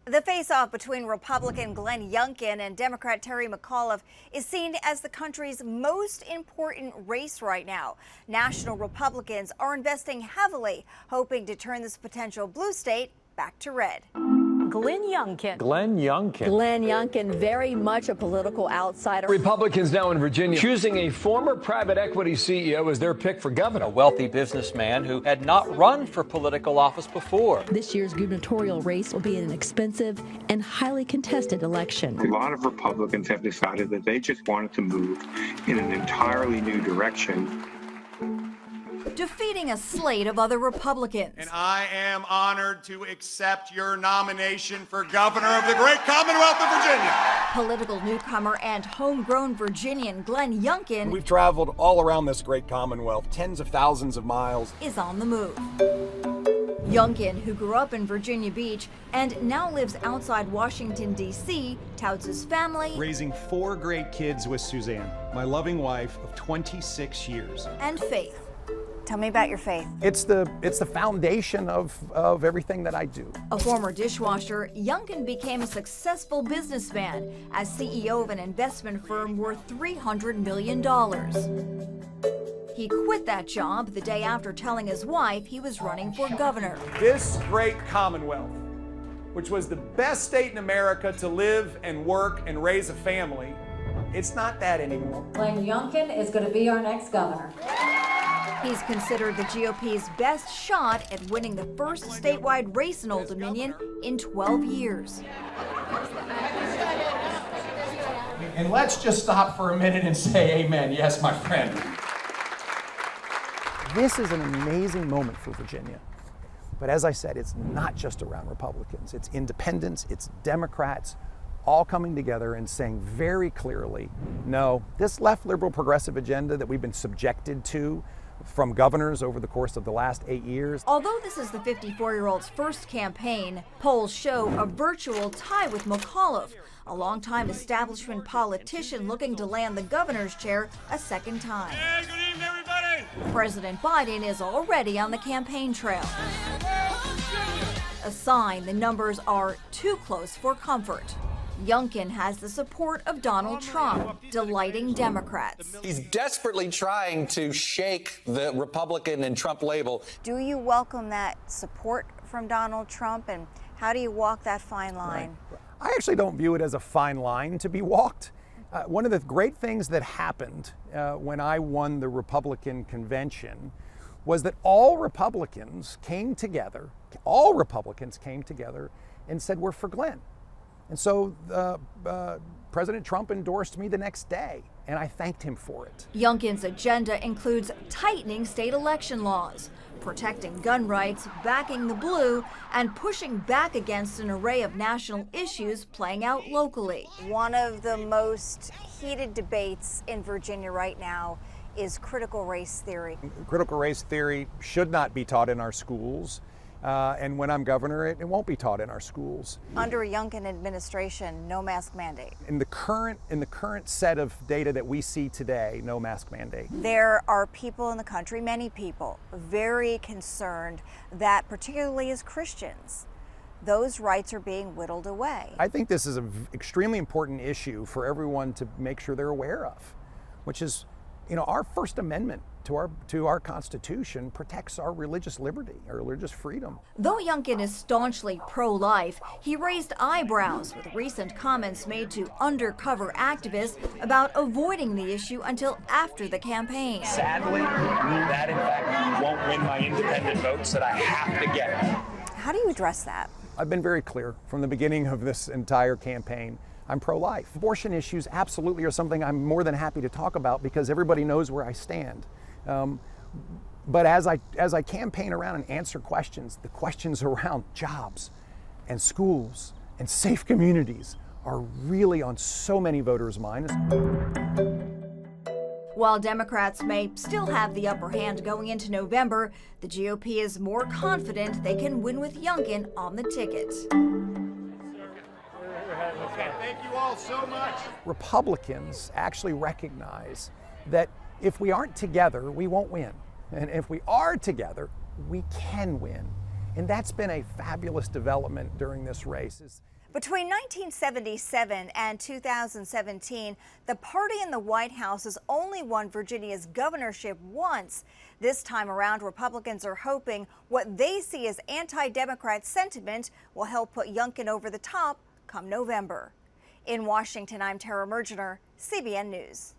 The face-off between Republican Glenn Youngkin and Democrat Terry McAuliffe is seen as the country's most important race right now. National Republicans are investing heavily, hoping to turn this potential blue state back to red. Glenn Youngkin. Glenn Youngkin. Glenn Youngkin, very much a political outsider. Republicans now in Virginia choosing a former private equity CEO as their pick for governor. A wealthy businessman who had not run for political office before. This year's gubernatorial race will be an expensive and highly contested election. A lot of Republicans have decided that they just wanted to move in an entirely new direction, defeating a slate of other Republicans. And I am honored to accept your nomination for governor of the great Commonwealth of Virginia. Political newcomer and homegrown Virginian Glenn Youngkin. We've traveled all around this great Commonwealth, tens of thousands of miles. Is on the move. Youngkin, who grew up in Virginia Beach and now lives outside Washington, D.C., touts his family. Raising 4 great kids with Suzanne, my loving wife of 26 years. And faith. Tell me about your faith. It's the foundation of everything that I do. A former dishwasher, Youngkin became a successful businessman as CEO of an investment firm worth $300 million. He quit that job the day after telling his wife he was running for governor. This great Commonwealth, which was the best state in America to live and work and raise a family, it's not that anymore. Glenn Youngkin is going to be our next governor. He's considered the GOP's best shot at winning the first statewide race in Old Dominion in 12 years. And let's just stop for a minute and say amen. Yes, my friend. This is an amazing moment for Virginia. But as I said, it's not just around Republicans. It's independents, it's Democrats, all coming together and saying very clearly, no, this left liberal progressive agenda that we've been subjected to from governors over the course of the last 8 years. Although this is the 54-year-old's first campaign, polls show a virtual tie with McAuliffe, a longtime establishment politician looking to land the governor's chair a second time. Hey, good evening, everybody. President Biden is already on the campaign trail. A sign the numbers are too close for comfort. Youngkin has the support of Donald Trump, delighting Democrats. He's desperately trying to shake the Republican and Trump label. Do you welcome that support from Donald Trump, and how do you walk that fine line? Right. I actually don't view it as a fine line to be walked. One of the great things that happened when I won the Republican convention was that all Republicans came together and said, we're for Glenn. And so President Trump endorsed me the next day, and I thanked him for it. Youngkin's agenda includes tightening state election laws, protecting gun rights, backing the blue, and pushing back against an array of national issues playing out locally. One of the most heated debates in Virginia right now is critical race theory. Critical race theory should not be taught in our schools. And when I'm governor, it won't be taught in our schools. Under a Youngkin administration, no mask mandate. In the current set of data that we see today, no mask mandate. There are people in the country, many people, very concerned that, particularly as Christians, those rights are being whittled away. I think this is an extremely important issue for everyone to make sure they're aware of, which is, our First Amendment to our Constitution protects our religious liberty, our religious freedom. Though Youngkin is staunchly pro-life, he raised eyebrows with recent comments made to undercover activists about avoiding the issue until after the campaign. Sadly, that in fact won't win my independent votes that I have to get. How do you address that? I've been very clear from the beginning of this entire campaign. I'm pro-life. Abortion issues absolutely are something I'm more than happy to talk about because everybody knows where I stand. But as I campaign around and answer questions, the questions around jobs and schools and safe communities are really on so many voters' minds. While Democrats may still have the upper hand going into November, the GOP is more confident they can win with Youngkin on the ticket. Okay, thank you all so much. Republicans actually recognize that if we aren't together, we won't win. And if we are together, we can win. And that's been a fabulous development during this race. Between 1977 and 2017, the party in the White House has only won Virginia's governorship once. This time around, Republicans are hoping what they see as anti-Democrat sentiment will help put Youngkin over the top come November. In Washington, I'm Mergener, CBN News.